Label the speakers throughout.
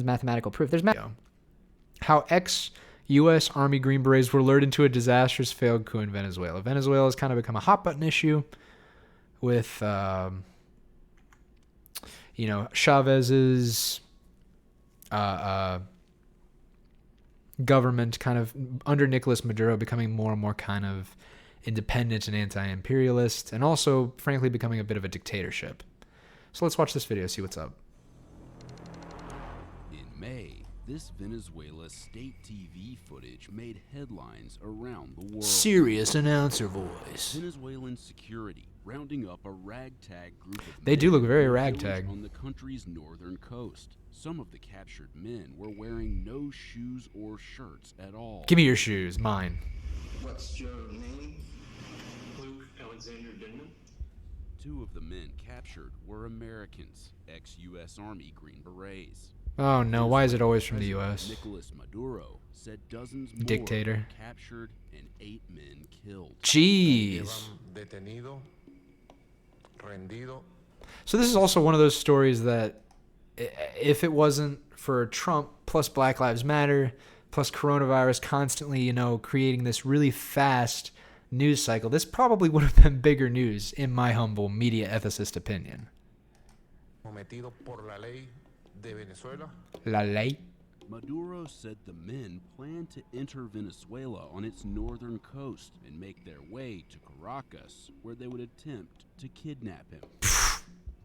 Speaker 1: demands mathematical proof. There's how ex-U.S. Army Green Berets were lured into a disastrous failed coup in Venezuela. Venezuela has kind of become a hot-button issue with, Chavez's government kind of under Nicolas Maduro becoming more and more kind of independent and anti-imperialist, and also, frankly, becoming a bit of a dictatorship. So let's watch this video, see what's up.
Speaker 2: In May, this Venezuela state TV footage made headlines around the world.
Speaker 1: Serious announcer voice.
Speaker 2: Venezuelan security rounding up a ragtag group of
Speaker 1: They do
Speaker 2: men
Speaker 1: look very
Speaker 2: in a
Speaker 1: ragtag.
Speaker 2: village on the country's northern coast. Some of the captured men were wearing no shoes or shirts at all.
Speaker 1: Give me your shoes, mine.
Speaker 3: What's your name? Luke Alexander Denman.
Speaker 2: Two of the men captured were Americans, ex-U.S. Army Green Berets.
Speaker 1: Oh no, why is it always from the U.S.?
Speaker 2: Nicolas Maduro said dozens more
Speaker 1: Dictator.
Speaker 2: were captured and 8 men killed.
Speaker 1: Jeez. So this is also one of those stories that, if it wasn't for Trump plus Black Lives Matter plus coronavirus constantly, creating this really fast news cycle, this probably would have been bigger news, in my humble media ethicist opinion. La ley?
Speaker 2: Maduro said the men planned to enter Venezuela on its northern coast and make their way to Caracas, where they would attempt to kidnap him.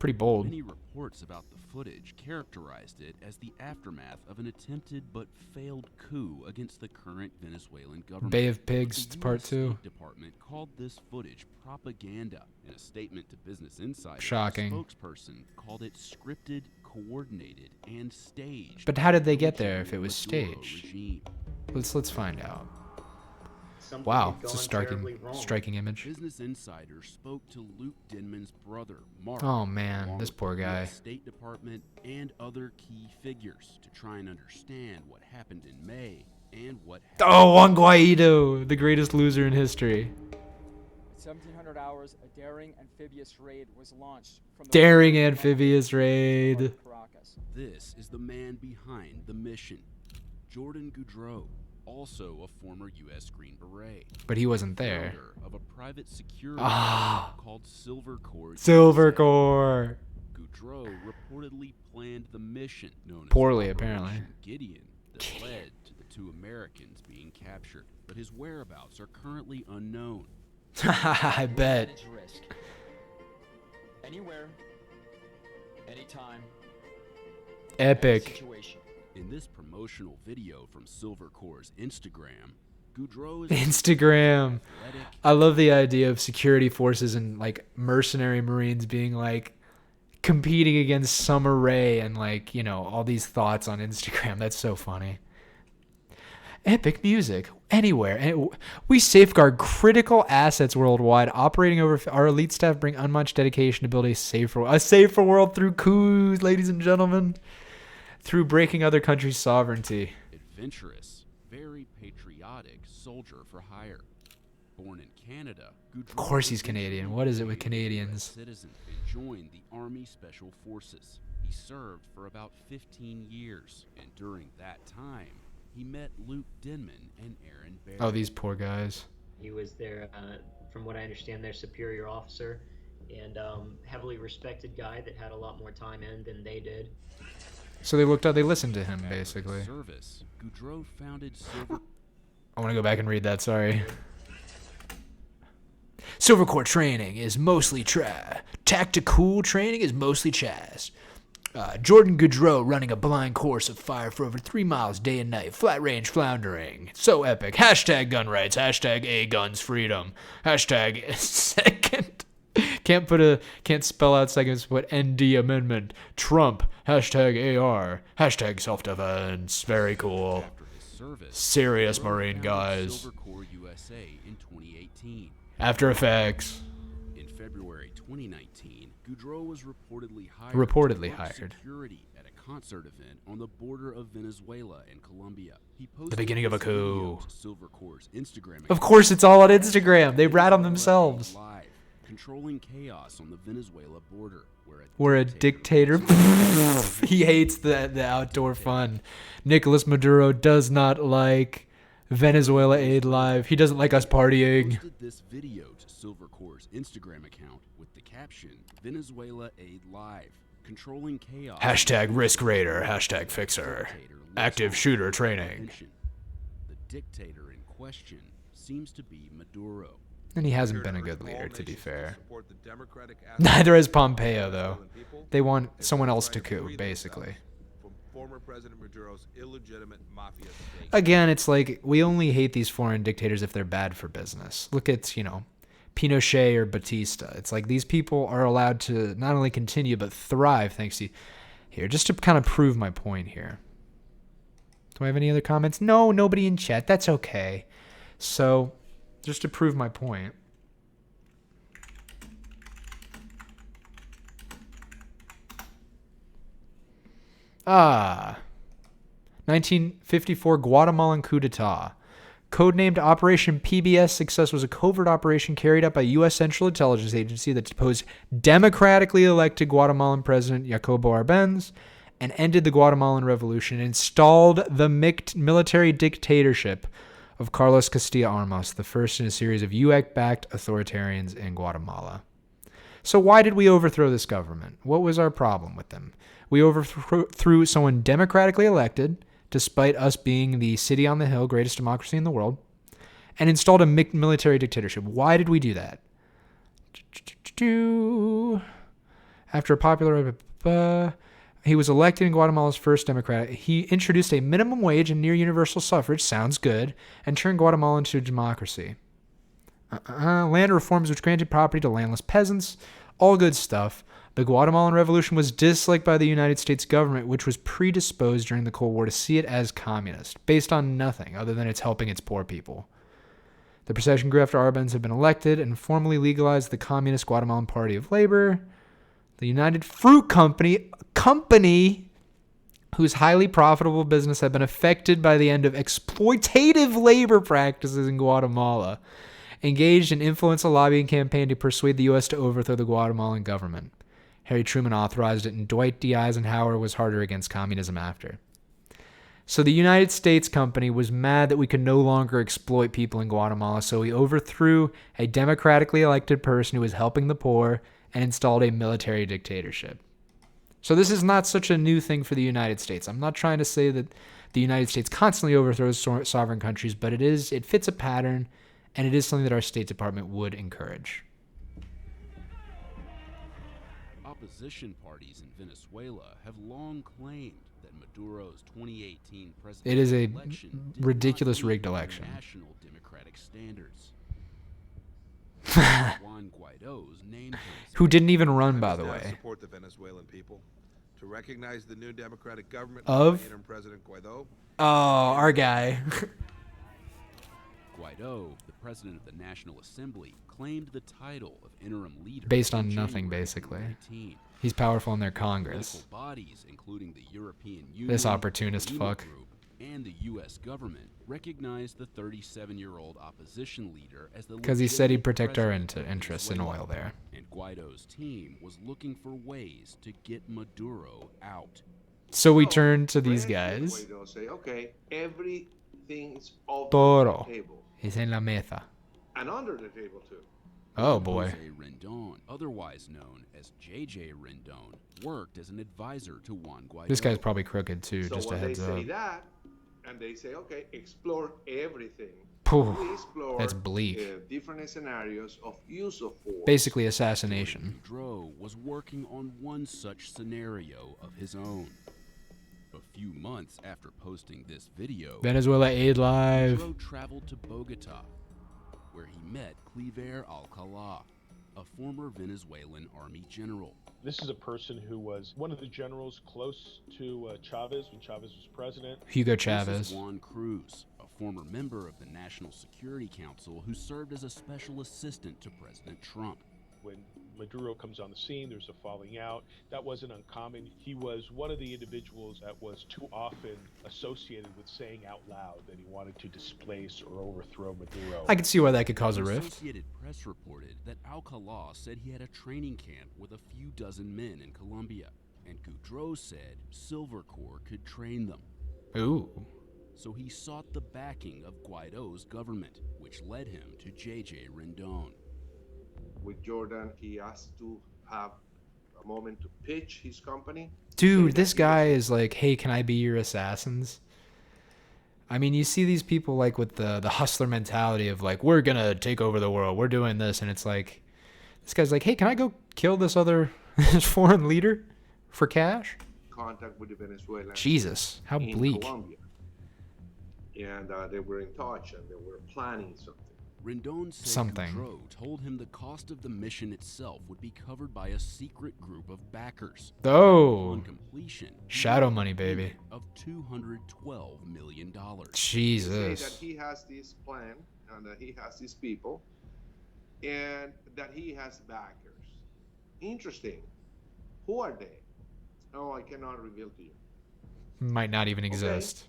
Speaker 1: Pretty bold.
Speaker 2: Many reports about the footage characterized it as the aftermath of an attempted but failed coup against the current Venezuelan government.
Speaker 1: Bay of Pigs,
Speaker 2: The
Speaker 1: part
Speaker 2: US
Speaker 1: 2.
Speaker 2: State Department called this footage propaganda. In a statement to Business Insider,
Speaker 1: Shocking.
Speaker 2: the spokesperson called it scripted, coordinated, and staged.
Speaker 1: But how did they get there if it was
Speaker 2: Maduro
Speaker 1: staged?
Speaker 2: regime.
Speaker 1: Let's find out.
Speaker 3: Something
Speaker 1: Wow,
Speaker 3: had
Speaker 1: it's a
Speaker 3: gone terribly wrong.
Speaker 1: striking image.
Speaker 2: Business Insider spoke to Luke Denman's brother, Mark.
Speaker 1: Oh man,
Speaker 2: along
Speaker 1: this
Speaker 2: with
Speaker 1: poor
Speaker 2: the
Speaker 1: guy.
Speaker 2: US State Department and other key figures to try and understand what happened in May and what happened.
Speaker 1: Oh, Juan Guaido, the greatest loser in history.
Speaker 4: At 1700 hours, a daring amphibious raid was launched from the
Speaker 1: Daring amphibious raid.
Speaker 4: Caracas.
Speaker 2: This is the man behind the mission, Jordan Goudreau, also a former U.S. Green Beret.
Speaker 1: But he wasn't there.
Speaker 2: Founder of a private security
Speaker 1: Ah.
Speaker 2: firm called Silver Cord.
Speaker 1: Silver Core.
Speaker 2: Goudreau reportedly planned the mission known as
Speaker 1: Poorly,
Speaker 2: Operation
Speaker 1: apparently.
Speaker 2: Gideon that led to the 2 Americans being captured, but his whereabouts are currently unknown.
Speaker 1: I bet.
Speaker 4: Manage risk. Anywhere, anytime,
Speaker 1: Epic.
Speaker 4: situation.
Speaker 2: In this promotional video from Silver Core's Instagram, Goudreau is
Speaker 1: Instagram.
Speaker 2: athletic,
Speaker 1: I love the idea of security forces and like mercenary Marines being like competing against Summer Rae and like, all these thoughts on Instagram. That's so funny. Epic music anywhere. And we safeguard critical assets worldwide. Operating over our elite staff bring unmatched dedication to build a safer world through coups, ladies and gentlemen. Through breaking other countries' sovereignty.
Speaker 2: adventurous, very patriotic soldier for hire. Born in Canada, Goudreau
Speaker 1: Of course he's
Speaker 2: was
Speaker 1: Canadian.
Speaker 2: eventually
Speaker 1: What is it with
Speaker 2: made a
Speaker 1: Canadians?
Speaker 2: US citizen and joined the Army Special Forces. He served for about 15 years, and during that time, he met Luke Denman and Aaron Berets.
Speaker 1: Oh, these poor guys.
Speaker 5: He was their, from what I understand, their superior officer and heavily respected guy that had a lot more time in than they did.
Speaker 1: So they listened to him, basically.
Speaker 2: Service, Goudreau founded Silver.
Speaker 1: I want to go back and read that, sorry. Silver Corps training is mostly tactical training is mostly Chaz. Jordan Goudreau running a blind course of fire for over 3 miles day and night. Flat range floundering. So epic. Hashtag gun rights. Hashtag A guns freedom. Hashtag second. Can't spell out seconds, but ND amendment. Trump. Hashtag AR. Hashtag self-defense. Very cool.
Speaker 2: After his service,
Speaker 1: Serious
Speaker 2: Goudreau
Speaker 1: Marine
Speaker 2: founded
Speaker 1: guys.
Speaker 2: Silver Corps USA in 2018.
Speaker 1: After Effects.
Speaker 2: In February 2019, Goudreau was reportedly hired
Speaker 1: Reportedly
Speaker 2: to run
Speaker 1: hired.
Speaker 2: security at a concert event on the border of Venezuela and Colombia. He posted
Speaker 1: The beginning of a
Speaker 2: this video
Speaker 1: coup.
Speaker 2: to Silver Corps' Instagram
Speaker 1: Of
Speaker 2: account.
Speaker 1: course, it's all on Instagram. They rat on themselves.
Speaker 2: Live. controlling chaos on the Venezuela border,
Speaker 1: We're a dictator. He hates the outdoor fun. Nicolas Maduro does not like Venezuela Aid Live. He doesn't like us partying.
Speaker 2: posted this video to Silvercore's Instagram account with the caption, Venezuela Aid Live, controlling chaos.
Speaker 1: Hashtag Risk Raider. Hashtag Fixer. Active shooter training.
Speaker 2: The dictator in question seems to be Maduro.
Speaker 1: And he hasn't been a good leader, to be fair. Neither has Pompeo, though. They want someone else to coup, basically. Again, it's like, we only hate these foreign dictators if they're bad for business. Look at, Pinochet or Batista. It's like these people are allowed to not only continue, but thrive thanks to here. Just to kind of prove my point here. Do I have any other comments? No, nobody in chat. That's okay. So, just to prove my point. 1954 Guatemalan coup d'etat. Codenamed Operation PBS Success was a covert operation carried out by U.S. Central Intelligence Agency that deposed democratically elected Guatemalan President Jacobo Arbenz and ended the Guatemalan Revolution and installed the military dictatorship of Carlos Castilla Armas, the first in a series of UX-backed authoritarians in Guatemala. So why did we overthrow this government? What was our problem with them? We overthrew someone democratically elected, despite us being the city on the hill, greatest democracy in the world, and installed a military dictatorship. Why did we do that? After a popular... he was elected in Guatemala's first democrat. He introduced a minimum wage and near universal suffrage, sounds good, and turned Guatemala into a democracy. Land reforms which granted property to landless peasants, all good stuff. The Guatemalan Revolution was disliked by the United States government, which was predisposed during the Cold War to see it as communist, based on nothing other than it's helping its poor people. The procession grew after Arbenz had been elected and formally legalized the Communist Guatemalan Party of Labor. The United Fruit Company, whose highly profitable business had been affected by the end of exploitative labor practices in Guatemala, engaged in influence a lobbying campaign to persuade the U.S. to overthrow the Guatemalan government. Harry Truman authorized it, and Dwight D. Eisenhower was harder against communism after. So the United States company was mad that we could no longer exploit people in Guatemala, so we overthrew a democratically elected person who was helping the poor and installed a military dictatorship. So this is not such a new thing for the United States. I'm not trying to say that the United States constantly overthrows sovereign countries, but it fits a pattern, and it is something that our State Department would encourage.
Speaker 2: Opposition parties in Venezuela have long claimed that Maduro's 2018 presidential
Speaker 1: It is a
Speaker 2: election did
Speaker 1: ridiculous
Speaker 2: not meet
Speaker 1: rigged election.
Speaker 2: National democratic standards. Juan Guaido's name
Speaker 1: Who didn't even run, by the way.
Speaker 6: Support the Venezuelan people to recognize the new democratic government
Speaker 1: Of?
Speaker 6: by interim President Guaido.
Speaker 1: Oh, our guy.
Speaker 2: Guaido, the president of the National Assembly, claimed the title of interim leader
Speaker 1: Based on
Speaker 2: in
Speaker 1: nothing,
Speaker 2: January
Speaker 1: basically.
Speaker 2: 2019.
Speaker 1: He's powerful in their Congress.
Speaker 2: Political bodies, including the European Union,
Speaker 1: This opportunist
Speaker 2: Lima
Speaker 1: fuck.
Speaker 2: Group, and the U.S. government, recognized the 37-year-old opposition leader as the
Speaker 1: Because he said he'd
Speaker 2: legitimate
Speaker 1: protect our
Speaker 2: president of
Speaker 1: interests in
Speaker 2: Venezuela.
Speaker 1: oil there.
Speaker 2: And Guaido's team was looking for ways to get Maduro out.
Speaker 1: So we turned to these guys.
Speaker 7: Guaido say, okay, everything is off
Speaker 1: Todo
Speaker 7: the table.
Speaker 1: es en la mesa.
Speaker 7: And under the table, too.
Speaker 1: Oh, boy.
Speaker 2: Jose Rendon, otherwise known as JJ Rendon, worked as an advisor to Juan Guaido.
Speaker 1: This guy's probably crooked, too,
Speaker 7: So
Speaker 1: just a
Speaker 7: when they
Speaker 1: heads
Speaker 7: say
Speaker 1: up.
Speaker 7: that, and they say, okay, explore everything.
Speaker 1: Pooh,
Speaker 7: We explore
Speaker 1: that's bleak.
Speaker 7: different scenarios of use of force.
Speaker 1: Basically assassination.
Speaker 2: Dro was working on one such scenario of his own. A few months after posting this video,
Speaker 1: Venezuela Aid Live.
Speaker 2: Dro traveled to Bogota, where he met Cliver Alcalá, a former Venezuelan army general.
Speaker 8: This is a person who was one of the generals close to Chavez when Chavez was president.
Speaker 1: Hugo
Speaker 2: This
Speaker 1: Chavez.
Speaker 2: is Juan Cruz, a former member of the National Security Council who served as a special assistant to President Trump.
Speaker 8: When Maduro comes on the scene. There's a falling out. That wasn't uncommon. He was one of the individuals that was too often associated with saying out loud that he wanted to displace or overthrow Maduro.
Speaker 1: I can see why that could cause a
Speaker 2: The
Speaker 1: rift.
Speaker 2: Associated Press reported that Alcalá said he had a training camp with a few dozen men in Colombia, and Goudreau said Silver Corps could train them.
Speaker 1: Ooh.
Speaker 2: So he sought the backing of Guaido's government, which led him to J.J. Rendon.
Speaker 7: With Jordan, he asked to have a moment to pitch his company.
Speaker 1: Dude, this guy is like, hey, can I be your assassins? I mean, you see these people like with the hustler mentality of like, we're gonna take over the world, we're doing this, and it's like, this guy's like, hey, can I go kill this other this foreign leader for cash?
Speaker 7: Contact with the Venezuelans.
Speaker 1: Jesus, how
Speaker 7: in
Speaker 1: bleak.
Speaker 7: Colombia. And they were in touch and they were planning something.
Speaker 2: Rendon said
Speaker 1: Something.
Speaker 2: Goudreau told him the cost of the mission itself would be covered by a secret group of backers.
Speaker 1: Oh,
Speaker 2: On completion,
Speaker 1: shadow money, baby.
Speaker 2: of $212 million.
Speaker 7: Say that
Speaker 1: Jesus.
Speaker 7: he has this plan and that he has these people and that he has backers. Interesting. Who are they? Oh, I cannot reveal to you.
Speaker 1: Might not even exist.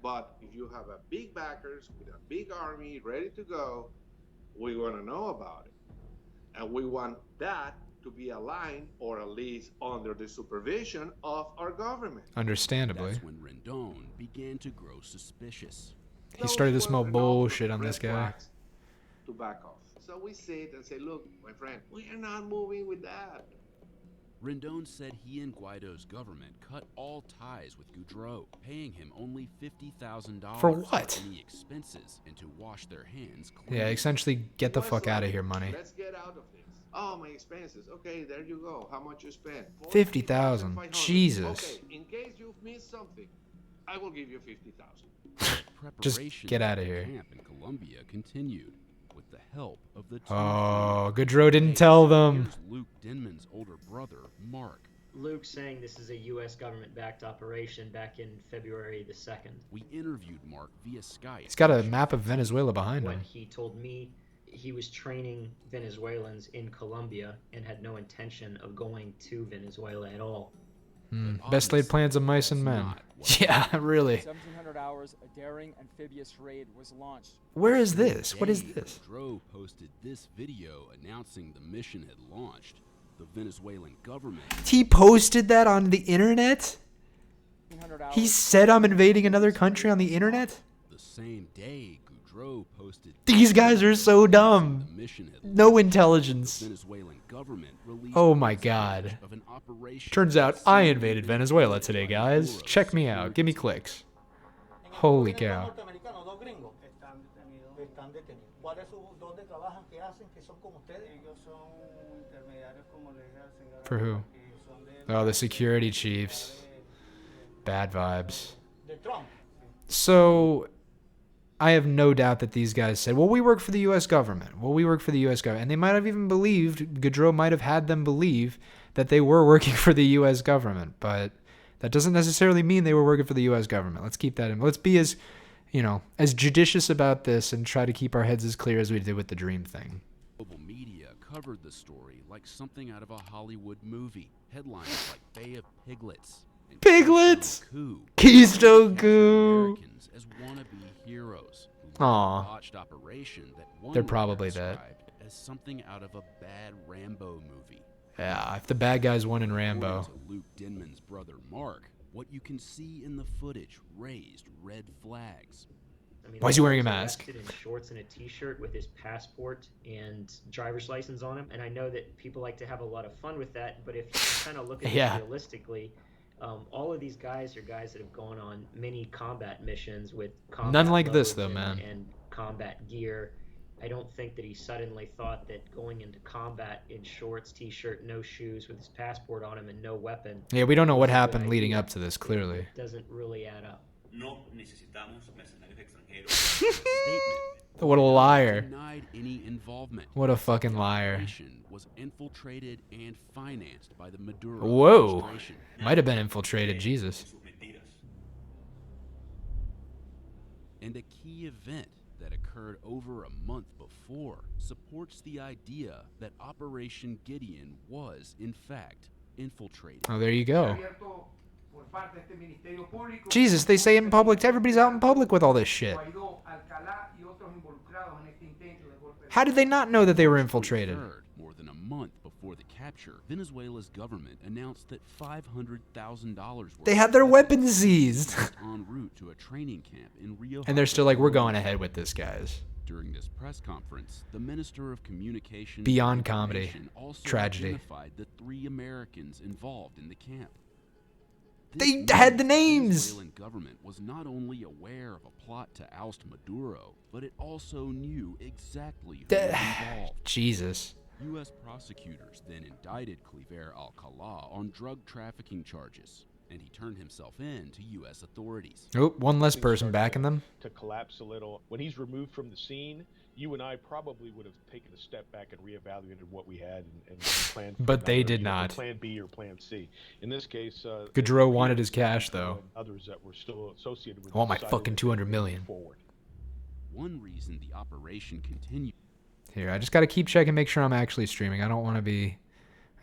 Speaker 7: But if you have a big backers with a big army ready to go, we want to know about it. And we want that to be aligned or at least under the supervision of our government.
Speaker 1: Understandably.
Speaker 2: That's when Rendon began to grow suspicious.
Speaker 1: He started to
Speaker 7: Those
Speaker 1: smell
Speaker 7: were
Speaker 1: bullshit
Speaker 7: enough
Speaker 1: on this
Speaker 7: red
Speaker 1: guy.
Speaker 7: flags to back off. So we sit and say, look, my friend, we are not moving with that.
Speaker 2: Rendon said he and Guaido's government cut all ties with Goudreau, paying him only $50,000
Speaker 1: For what?
Speaker 2: any expenses and to wash their hands clean.
Speaker 1: Yeah, essentially get the
Speaker 7: What's
Speaker 1: fuck out of
Speaker 7: like,
Speaker 1: here money.
Speaker 7: Let's get out of this. Oh, my expenses. Okay, there you go. How much you spent?
Speaker 1: 50,000.
Speaker 7: 40,500.
Speaker 1: Jesus.
Speaker 7: Okay, in case you've missed something, I will give you 50,000.
Speaker 1: Just
Speaker 2: Preparation
Speaker 1: get
Speaker 2: for
Speaker 1: outta
Speaker 2: the
Speaker 1: here.
Speaker 2: Camp in Colombia continued with the help of the two.
Speaker 1: Oh, Goudreau didn't tell them.
Speaker 2: Here's Luke Denman's older brother, Mark.
Speaker 5: Luke saying this is a U.S. government-backed operation back in February the 2nd.
Speaker 2: We interviewed Mark via Skype.
Speaker 1: He's got a map of Venezuela behind
Speaker 5: What
Speaker 1: him.
Speaker 5: he told me, he was training Venezuelans in Colombia and had no intention of going to Venezuela at all.
Speaker 1: Best laid plans of mice and men. Yeah, really.
Speaker 4: 1,700 hours, a daring amphibious raid was launched.
Speaker 1: Where is this? What is
Speaker 2: Today,
Speaker 1: this?
Speaker 2: Goudreau posted this video announcing the mission had launched. The Venezuelan government
Speaker 1: He posted that on the internet?
Speaker 4: 1,500 hours.
Speaker 1: He said I'm invading another country on the internet?
Speaker 2: the same day Goudreau posted
Speaker 1: These guys are so dumb.
Speaker 2: the mission had
Speaker 1: No
Speaker 2: launched.
Speaker 1: intelligence.
Speaker 2: The Venezuelan government released
Speaker 1: Oh my
Speaker 2: footage
Speaker 1: God.
Speaker 2: of an operation
Speaker 1: Turns out I invaded Venezuela today, guys. Check me out. Give me clicks. Holy cow.
Speaker 9: norteamericanos, dos gringos. Están detenidos. Están detenidos. ¿Cuáles son, dónde trabajan, qué hacen, qué son como ustedes? Ellos son intermediarios, como les dije al señor.
Speaker 1: For who?
Speaker 9: Que son de
Speaker 1: Oh, the security chiefs. Bad vibes.
Speaker 9: de Trump.
Speaker 1: So, I have no doubt that these guys said, well, we work for the U.S. government. Well, we work for the U.S. government. And they might have even believed, Goudreau might have had them believe that they were working for the U.S. government. But that doesn't necessarily mean they were working for the U.S. government. Let's keep that in. Let's be as, as judicious about this and try to keep our heads as clear as we did with the dream thing.
Speaker 2: Global media covered the story like something out of a Hollywood movie. Headlines like Bay of Piglets. And
Speaker 1: Piglets!
Speaker 2: Coup.
Speaker 1: Keystone Coup!
Speaker 2: Americans as wannabe heroes who led
Speaker 1: Aw.
Speaker 2: a botched operation that one
Speaker 1: They're
Speaker 2: writer
Speaker 1: probably that.
Speaker 2: described as something out of a bad Rambo movie.
Speaker 1: Yeah, if the bad guys won in Rambo.
Speaker 2: According to Luke Denman's brother Mark, what you can see in the footage raised red flags.
Speaker 5: I mean,
Speaker 1: Why is he wearing a
Speaker 5: was
Speaker 1: mask?
Speaker 5: arrested in shorts and a t-shirt with his passport and driver's license on him. And I know that people like to have a lot of fun with that, but if you kind of look at
Speaker 1: Yeah.
Speaker 5: it realistically, all of these guys are guys that have gone on many combat missions with combat
Speaker 1: None like this,
Speaker 5: loads
Speaker 1: though,
Speaker 5: and,
Speaker 1: man.
Speaker 5: and combat gear. I don't think that he suddenly thought that going into combat in shorts, t-shirt, no shoes, with his passport on him and no weapon.
Speaker 1: Yeah, we don't know what
Speaker 5: was a good
Speaker 1: happened leading
Speaker 5: idea.
Speaker 1: up to this, clearly.
Speaker 5: It doesn't really add up.
Speaker 10: No necesitamos mercenarios extranjeros.
Speaker 2: Statement.
Speaker 1: What a liar.
Speaker 2: Denied any involvement.
Speaker 1: What a fucking
Speaker 2: The
Speaker 1: liar.
Speaker 2: operation was infiltrated and financed by the Maduro
Speaker 1: Whoa.
Speaker 2: administration.
Speaker 1: Might have been infiltrated, Jesus.
Speaker 10: Sus mentiras.
Speaker 2: And a key event that occurred over a month before supports the idea that Operation Gideon was, in fact, infiltrated.
Speaker 1: Oh, there you go. Jesus, they say it in public. Everybody's out in public with all this shit. How did they not know that they were infiltrated?
Speaker 2: More than a month before the capture, Venezuela's government announced that $500,000
Speaker 1: They had their weapons seized.
Speaker 2: en route to a training camp in Rio.
Speaker 1: And they're still like, we're going ahead with this, guys.
Speaker 2: During this press conference, the Minister of Communications
Speaker 1: Beyond comedy.
Speaker 2: also
Speaker 1: Tragedy.
Speaker 2: identified the 3 Americans involved in the camp.
Speaker 1: They had the names.
Speaker 2: The Venezuelan government was not only aware of a plot to oust Maduro, but it also knew exactly who was involved.
Speaker 1: Jesus.
Speaker 2: U.S. prosecutors then indicted Cliver Alcala on drug trafficking charges, and he turned himself in to U.S. authorities.
Speaker 1: Oh, one less person backing them.
Speaker 8: To collapse a little. When he's removed from the scene, you and I probably would have taken a step back and reevaluated what we had and planned.
Speaker 1: But they did not.
Speaker 8: Plan B or Plan C. In this case,
Speaker 1: Gaudreau wanted his cash, though.
Speaker 8: Others that were still associated with.
Speaker 1: I want my fucking $200 million.
Speaker 8: Forward.
Speaker 2: One reason the operation continued.
Speaker 1: Here, I just got to keep checking, make sure I'm actually streaming. I don't want to be.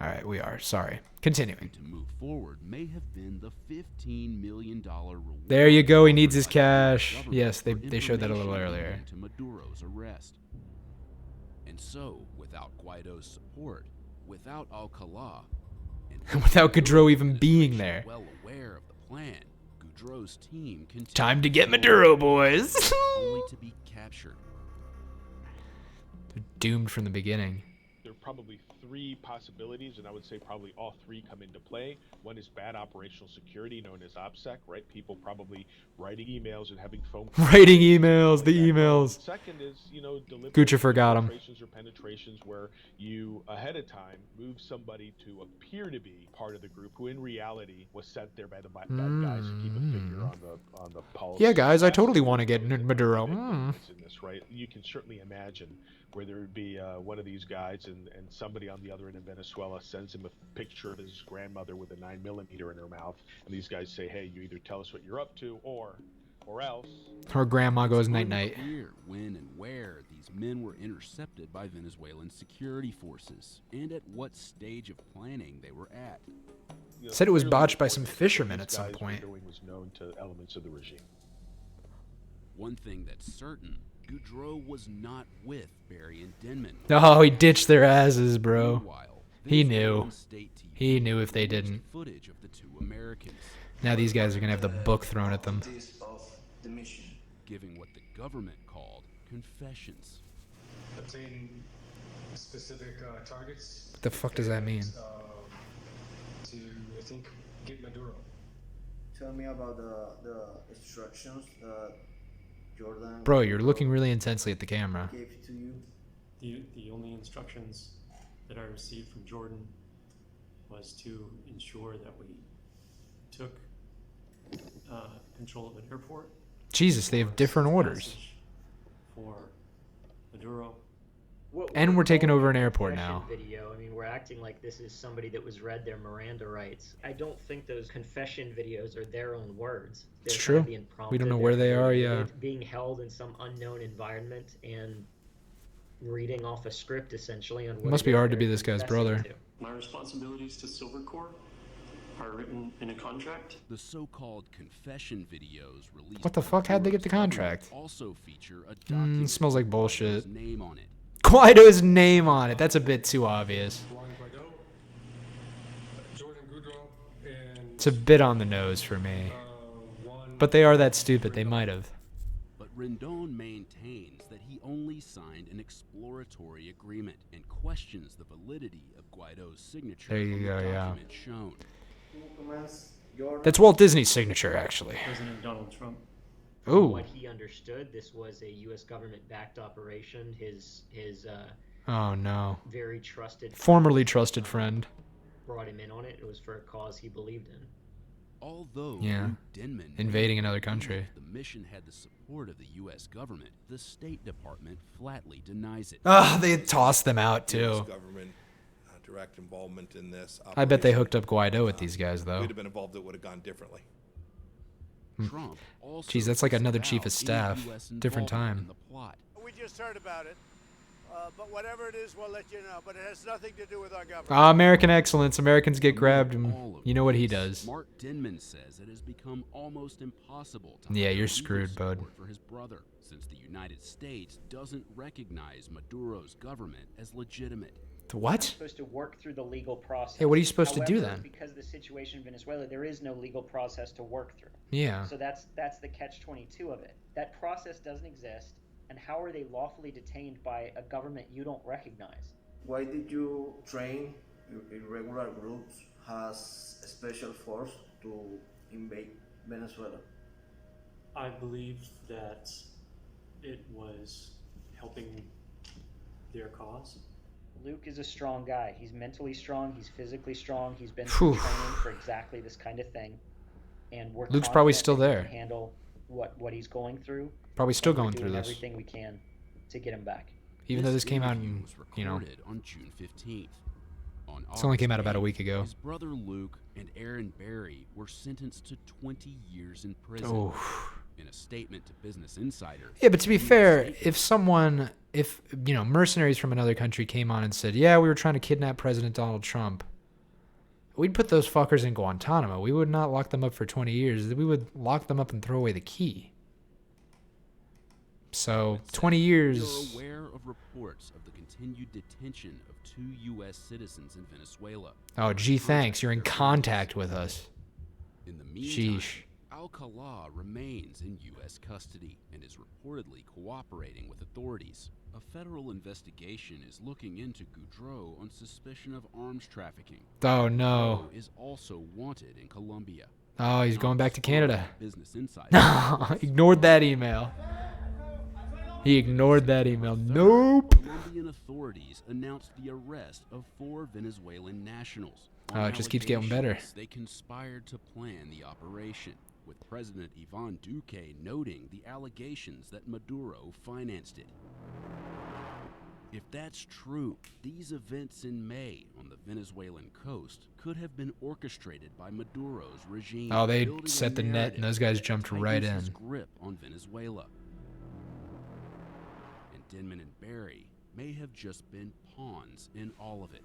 Speaker 1: All right, we are. Sorry. Continuing.
Speaker 2: To move forward may have been the $15 million reward.
Speaker 1: There you go. He needs his cash. Yes, they showed that a little earlier.
Speaker 2: To Maduro's arrest. And so, without Guaido's support, without Alcala, and
Speaker 1: without Gaudreau even being there.
Speaker 2: Well aware of the plan, Gaudreau's team continued.
Speaker 1: Time to get Maduro, boys.
Speaker 2: Only to be captured.
Speaker 1: They're doomed from the beginning.
Speaker 8: There are probably 3 possibilities, and I would say probably all 3 come into play. One is bad operational security, known as OPSEC, right? People probably writing emails and having phone calls.
Speaker 1: Writing emails, the emails.
Speaker 8: Second is, deliberate
Speaker 1: Gucci forgot him.
Speaker 8: Or penetrations where you, ahead of time, move somebody to appear to be part of the group, who in reality was sent there by the bad guys to keep a finger on the policy.
Speaker 1: Yeah, guys, I totally want to get Maduro.
Speaker 8: In this, right? You can certainly imagine where there would be one of these guys and somebody on the other end in Venezuela sends him a picture of his grandmother with a 9mm in her mouth, and these guys say, hey, you either tell us what you're up to or else.
Speaker 1: Her grandma goes night-night.
Speaker 2: Clear when and where these men were intercepted by Venezuelan security forces, and at what stage of planning they were at.
Speaker 1: Said it was botched by some fishermen at some point.
Speaker 8: Was known to elements of the regime.
Speaker 2: One thing that's certain, Gaudreau was not with Barry and Denman.
Speaker 1: Oh, he ditched their asses, bro. He knew. He knew if they didn't.
Speaker 2: Footage of the 2 Americans.
Speaker 1: Now these guys are going to have the book thrown at them.
Speaker 2: Giving what the government called confessions.
Speaker 3: Obtain specific targets.
Speaker 1: The fuck does that mean?
Speaker 3: To, I think, get Maduro.
Speaker 11: Tell me about the instructions that Jordan.
Speaker 1: Bro, you're looking really intensely at the camera.
Speaker 11: Gave to you.
Speaker 12: The only instructions that I received from Jordan was to ensure that we took control of an airport.
Speaker 1: Jesus, they have different orders.
Speaker 12: For Maduro.
Speaker 1: And we're taking over an airport now.
Speaker 5: Video. I mean, we're acting like this is somebody that was read their Miranda rights. I don't think those confession videos are their own words.
Speaker 1: It's true. We don't know where they are, yeah.
Speaker 5: Being held in some unknown environment and reading off a script, essentially. On what
Speaker 1: it must be hard to be this guy's brother.
Speaker 3: My responsibilities to Silver Corps are written in a contract.
Speaker 2: The so-called confession videos released.
Speaker 1: What the fuck? How'd they get the contract?
Speaker 2: Also feature a document
Speaker 1: smells like bullshit.
Speaker 2: Name on it.
Speaker 1: Guaido's name on it. That's a bit too obvious. It's a bit on the nose for me. But they are that stupid. They might have.
Speaker 2: But Rendon maintains that he only signed an exploratory agreement and questions the validity of Guaido's signature.
Speaker 1: There you go, yeah.
Speaker 2: Shown.
Speaker 1: That's Walt Disney's signature, actually.
Speaker 12: President Donald Trump.
Speaker 1: Ooh.
Speaker 5: What he understood, this was a U.S. government-backed operation. His
Speaker 1: oh no.
Speaker 5: Very trusted,
Speaker 1: formerly trusted friend
Speaker 5: brought him in on it. It was for a cause he believed in.
Speaker 2: Although Denman
Speaker 1: invading another country.
Speaker 2: The mission had the support of the U.S. government. The State Department flatly denies it.
Speaker 1: They tossed them out too.
Speaker 6: Government direct involvement in this.
Speaker 1: I bet they hooked up Guaido with these guys though.
Speaker 6: If we'd have been involved, it would have gone differently.
Speaker 2: Trump also
Speaker 1: Jeez, that's like another
Speaker 2: disavowed
Speaker 1: chief of
Speaker 2: any
Speaker 1: staff.
Speaker 2: US
Speaker 1: Different
Speaker 2: involvement
Speaker 1: time.
Speaker 2: in the plot.
Speaker 13: We just heard about it. But whatever it is, we'll let you know. But it has nothing to do with our government.
Speaker 1: American excellence. Americans get
Speaker 2: Amid
Speaker 1: grabbed, and
Speaker 2: all of
Speaker 1: you know what he
Speaker 2: this,
Speaker 1: does.
Speaker 2: Mark Denman says it has become almost impossible to
Speaker 1: Yeah,
Speaker 2: hire
Speaker 1: you're
Speaker 2: legal
Speaker 1: screwed, bud.
Speaker 2: support for his brother, since the United States doesn't recognize Maduro's government as legitimate.
Speaker 1: What?
Speaker 5: You're supposed to work through the legal process.
Speaker 1: Hey, what are you supposed to do
Speaker 5: However,
Speaker 1: then?
Speaker 5: Because of the situation in Venezuela, there is no legal process to work through.
Speaker 1: Yeah.
Speaker 5: So that's the catch-22 of it. That process doesn't exist, and how are they lawfully detained by a government you don't recognize?
Speaker 11: Why did you train irregular groups as a special force to invade Venezuela?
Speaker 12: I believe that it was helping their cause.
Speaker 5: Luke is a strong guy. He's mentally strong. He's physically strong. He's been through training for exactly this kind of thing. And we're
Speaker 1: Luke's probably
Speaker 5: confident
Speaker 1: still
Speaker 5: that he
Speaker 1: there.
Speaker 5: can handle what he's going through.
Speaker 1: Probably still
Speaker 5: and we're
Speaker 1: going through
Speaker 5: doing
Speaker 1: this.
Speaker 5: everything we can to get him back.
Speaker 1: Even though this came out
Speaker 2: interview
Speaker 1: in,
Speaker 2: was
Speaker 1: you know,
Speaker 2: recorded on June 15th. On
Speaker 1: this only came out
Speaker 2: August
Speaker 1: about a
Speaker 2: 8th,
Speaker 1: week ago.
Speaker 2: His brother Luke and Aaron Barry were sentenced to 20 years in prison.
Speaker 1: Oh.
Speaker 2: In a statement to Business Insider.
Speaker 1: Yeah, but to be fair, if you know, mercenaries from another country came on and said, yeah, we were trying to kidnap President Donald Trump, we'd put those fuckers in Guantanamo. We would not lock them up for 20 years. We would lock them up and throw away the key. So, 20 years.
Speaker 2: You're aware of reports of the continued detention of 2 U.S. citizens in Venezuela.
Speaker 1: Oh, gee, thanks. You're in contact with us.
Speaker 2: In the meantime,
Speaker 1: Sheesh.
Speaker 2: Alcala remains in U.S. custody and is reportedly cooperating with authorities. A federal investigation is looking into Goudreau on suspicion of arms trafficking.
Speaker 1: Oh, no.
Speaker 2: Goudreau is also wanted in Colombia.
Speaker 1: Oh, he's going back to Canada.
Speaker 2: Business Insider.
Speaker 1: No, ignored that email. He ignored that email. Nope.
Speaker 2: Colombian authorities announced the arrest of 4 Venezuelan nationals.
Speaker 1: Oh, it just keeps getting better.
Speaker 2: They conspired to plan the operation, with President Ivan Duque noting the allegations that Maduro financed it. If that's true, these events in May on the Venezuelan coast could have been orchestrated by Maduro's regime.
Speaker 1: Oh, they
Speaker 2: building a
Speaker 1: set the net and those guys
Speaker 2: narrative
Speaker 1: jumped
Speaker 2: that
Speaker 1: right
Speaker 2: tightens his
Speaker 1: in.
Speaker 2: grip on Venezuela. And Denman and Barry may have just been pawns in all of it.